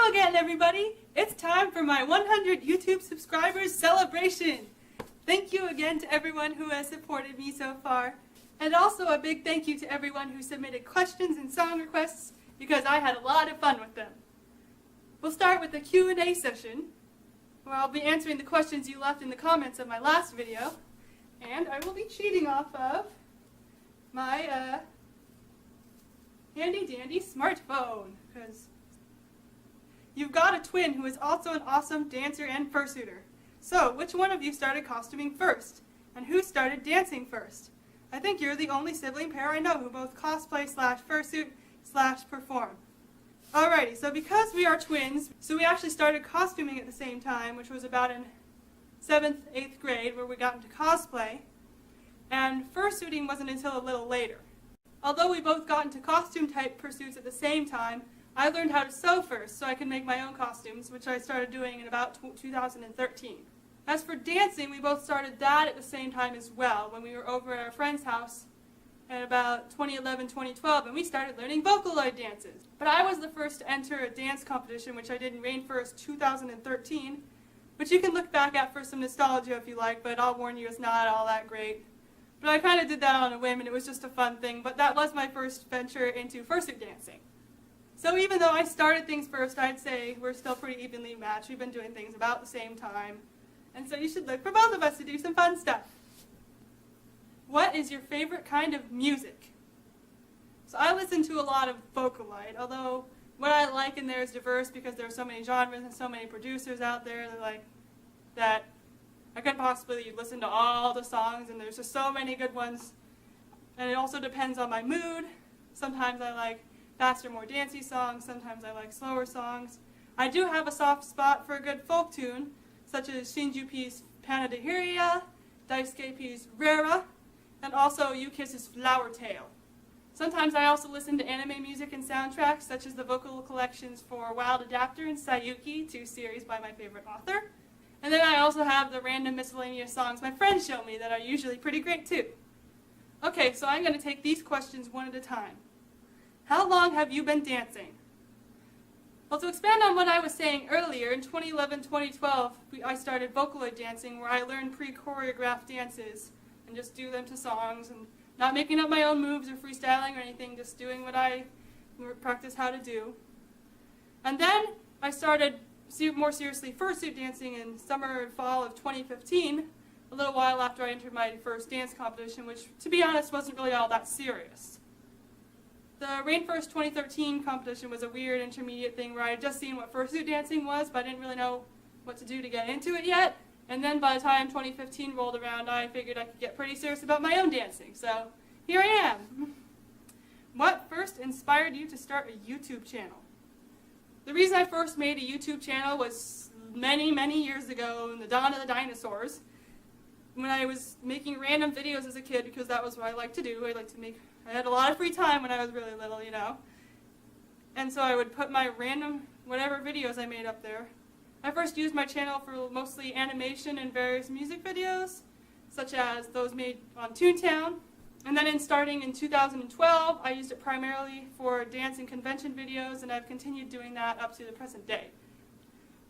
Hello again, everybody! It's time for my 100 YouTube subscribers celebration! Thank you again to everyone who has supported me so far. And also a big thank you to everyone who submitted questions and song requests, because I had a lot of fun with them. We'll start with the Q&A session, where I'll be answering the questions you left in the comments of my last video. And I will be cheating off of my handy dandy smartphone, because you've got a twin who is also an awesome dancer and fursuiter. So, which one of you started costuming first? And who started dancing first? I think you're the only sibling pair I know who both cosplay / fursuit / perform. Alrighty, so because we are twins, so we actually started costuming at the same time, which was about in 7th, 8th grade, where we got into cosplay. And fursuiting wasn't until a little later. Although we both got into costume type pursuits at the same time, I learned how to sew first so I could make my own costumes, which I started doing in about 2013. As for dancing, we both started that at the same time as well, when we were over at our friend's house in about 2011, 2012, and we started learning Vocaloid dances. But I was the first to enter a dance competition, which I did in Rainforest 2013, which you can look back at for some nostalgia if you like, but I'll warn you, it's not all that great. But I kind of did that on a whim, and it was just a fun thing, but that was my first venture into fursuit dancing. So even though I started things first, I'd say we're still pretty evenly matched. We've been doing things about the same time. And so you should look for both of us to do some fun stuff. What is your favorite kind of music? So I listen to a lot of Vocaloid, although what I like in there is diverse because there are so many genres and so many producers out there that I couldn't possibly listen to all the songs, and there's just so many good ones. And it also depends on my mood. Sometimes I like faster, more dancey songs. Sometimes I like slower songs. I do have a soft spot for a good folk tune, such as Shinjupi's Pana de Hiria, Daisuke's Rera, and also Yukiss's Flower Tale. Sometimes I also listen to anime music and soundtracks, such as the vocal collections for Wild Adapter and Sayuki, 2 series by my favorite author. And then I also have the random miscellaneous songs my friends show me that are usually pretty great too. Okay, so I'm going to take these questions one at a time. How long have you been dancing? Well, to expand on what I was saying earlier, in 2011-2012, I started Vocaloid dancing, where I learned pre-choreographed dances and just do them to songs and not making up my own moves or freestyling or anything, just doing what I practice how to do. And then I started more seriously fursuit dancing in summer and fall of 2015, a little while after I entered my first dance competition, which, to be honest, wasn't really all that serious. The Rainforest 2013 competition was a weird intermediate thing where I had just seen what fursuit dancing was, but I didn't really know what to do to get into it yet. And then by the time 2015 rolled around, I figured I could get pretty serious about my own dancing. So here I am. What first inspired you to start a YouTube channel? The reason I first made a YouTube channel was many, many years ago in the dawn of the dinosaurs, when I was making random videos as a kid, because that was what I liked to do. I had a lot of free time when I was really little, you know. And so I would put my random, whatever videos I made up there. I first used my channel for mostly animation and various music videos, such as those made on Toontown. And then starting in 2012, I used it primarily for dance and convention videos, and I've continued doing that up to the present day.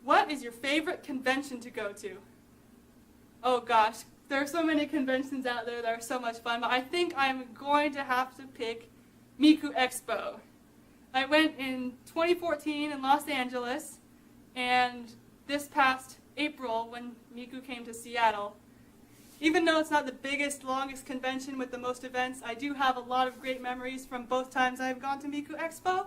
What is your favorite convention to go to? Oh gosh, there are so many conventions out there that are so much fun, but I think I'm going to have to pick Miku Expo. I went in 2014 in Los Angeles, and this past April when Miku came to Seattle. Even though it's not the biggest, longest convention with the most events, I do have a lot of great memories from both times I've gone to Miku Expo,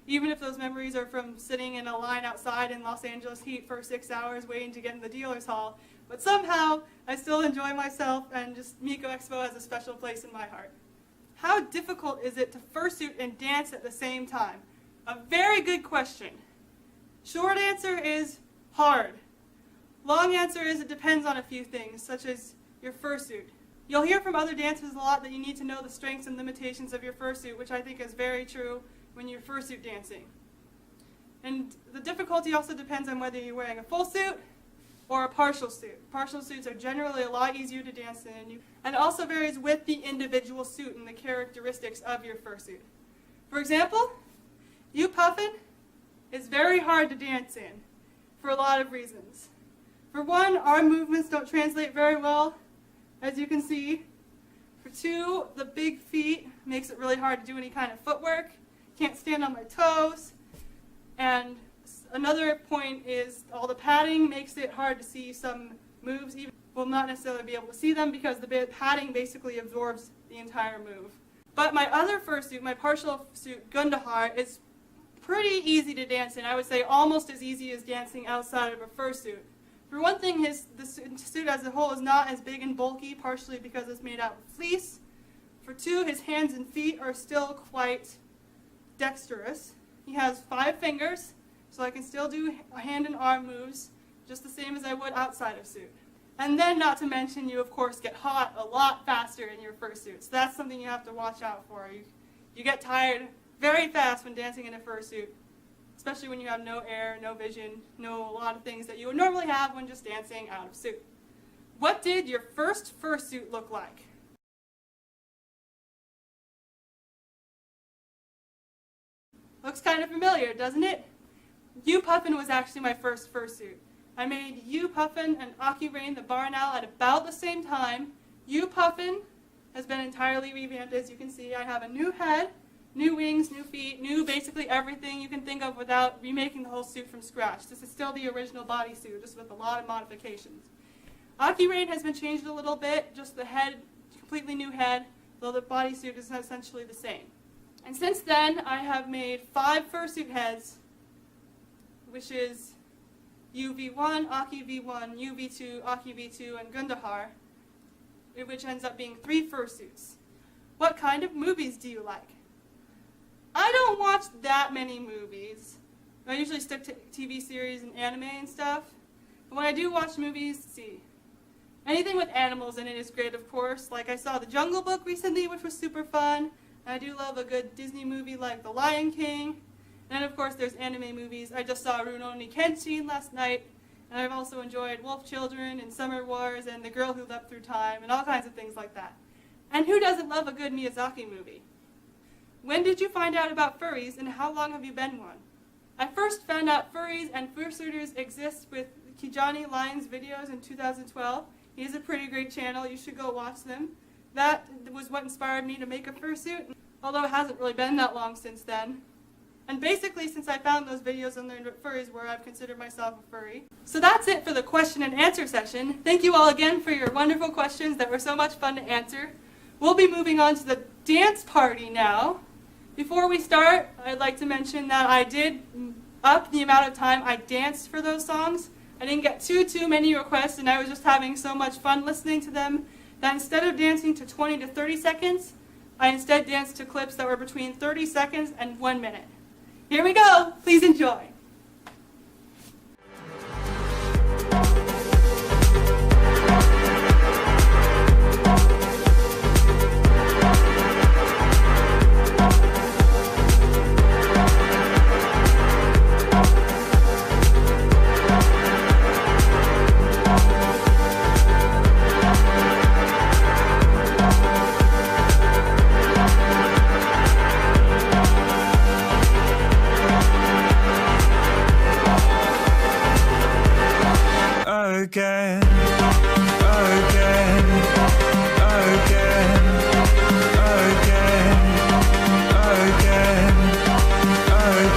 even if those memories are from sitting in a line outside in Los Angeles heat for 6 hours waiting to get in the dealer's hall. But somehow, I still enjoy myself, and just Miku Expo has a special place in my heart. How difficult is it to fursuit and dance at the same time? A very good question. Short answer is hard. Long answer is it depends on a few things, such as your fursuit. You'll hear from other dancers a lot that you need to know the strengths and limitations of your fursuit, which I think is very true when you're fursuit dancing. And the difficulty also depends on whether you're wearing a full suit or a partial suit. Partial suits are generally a lot easier to dance in, and also varies with the individual suit and the characteristics of your fursuit. For example, you puffin is very hard to dance in for a lot of reasons. For one, arm movements don't translate very well, as you can see. For two, the big feet makes it really hard to do any kind of footwork. Can't stand on my toes. And another point is all the padding makes it hard to see some moves. Even will not necessarily be able to see them because the padding basically absorbs the entire move. But my other fursuit, my partial suit, Gundahar, is pretty easy to dance in. I would say almost as easy as dancing outside of a fursuit. For one thing, the suit as a whole is not as big and bulky, partially because it's made out of fleece. For two, his hands and feet are still quite dexterous. He has 5 fingers, so I can still do hand and arm moves just the same as I would outside of suit. And then, not to mention, you of course get hot a lot faster in your fursuit. So that's something you have to watch out for. You get tired very fast when dancing in a fursuit, especially when you have no air, no vision, a lot of things that you would normally have when just dancing out of suit. What did your first fursuit look like? Looks kind of familiar, doesn't it? You Puffin was actually my first fursuit. I made You Puffin and Aki Rain the barn owl at about the same time. You Puffin has been entirely revamped, as you can see. I have a new head, new wings, new feet, new basically everything you can think of without remaking the whole suit from scratch. This is still the original bodysuit, just with a lot of modifications. Aki Rain has been changed a little bit, just the head, completely new head, though the bodysuit is essentially the same. And since then, I have made 5 fursuit heads, which is You V1, Aki V1, You V2, Aki V2, and Gundahar, which ends up being 3 fursuits. What kind of movies do you like? I don't watch that many movies. I usually stick to TV series and anime and stuff. But when I do watch movies, let's see. Anything with animals in it is great, of course. Like I saw The Jungle Book recently, which was super fun. And I do love a good Disney movie like The Lion King. And of course, there's anime movies. I just saw Rurouni Kenshin last night. And I've also enjoyed Wolf Children and Summer Wars and The Girl Who Leapt Through Time and all kinds of things like that. And who doesn't love a good Miyazaki movie? When did you find out about furries and how long have you been one? I first found out furries and fursuiters exist with Kijani Lyon's videos in 2012. He has a pretty great channel. You should go watch them. That was what inspired me to make a fursuit, although it hasn't really been that long since then. And basically, since I found those videos on the furries where I've considered myself a furry. So that's it for the question and answer session. Thank you all again for your wonderful questions that were so much fun to answer. We'll be moving on to the dance party now. Before we start, I'd like to mention that I did up the amount of time I danced for those songs. I didn't get too many requests, and I was just having so much fun listening to them that instead of dancing to 20 to 30 seconds, I instead danced to clips that were between 30 seconds and 1 minute. Here we go. Please enjoy. Again, again, again, again, again, again,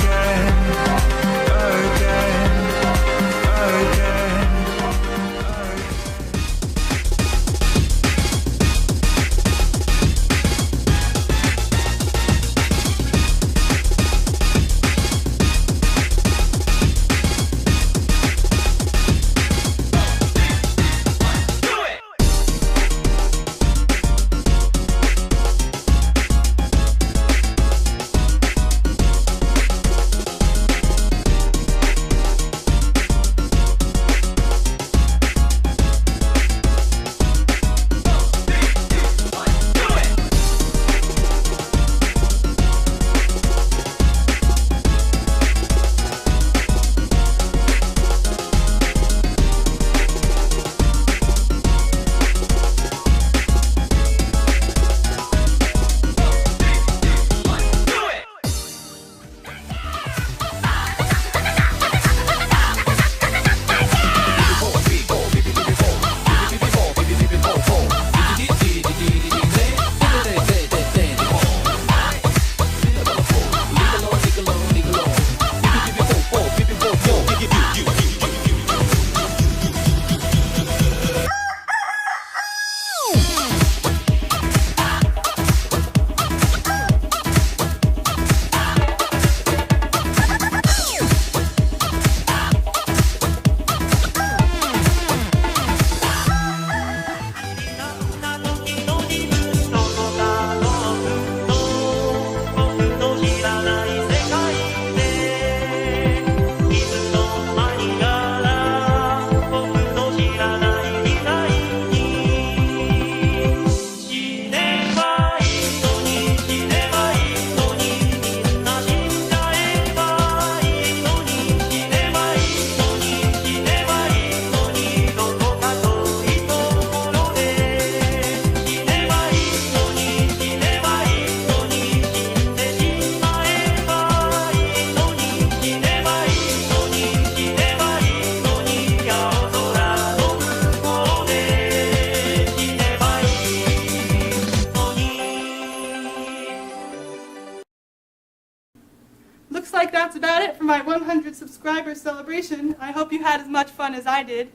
looks like that's about it for my 100 subscriber celebration. I hope you had as much fun as I did.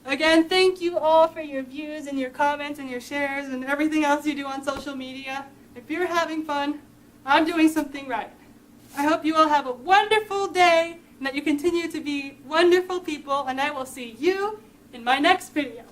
Again, thank you all for your views and your comments and your shares and everything else you do on social media. If you're having fun, I'm doing something right. I hope you all have a wonderful day and that you continue to be wonderful people, and I will see you in my next video.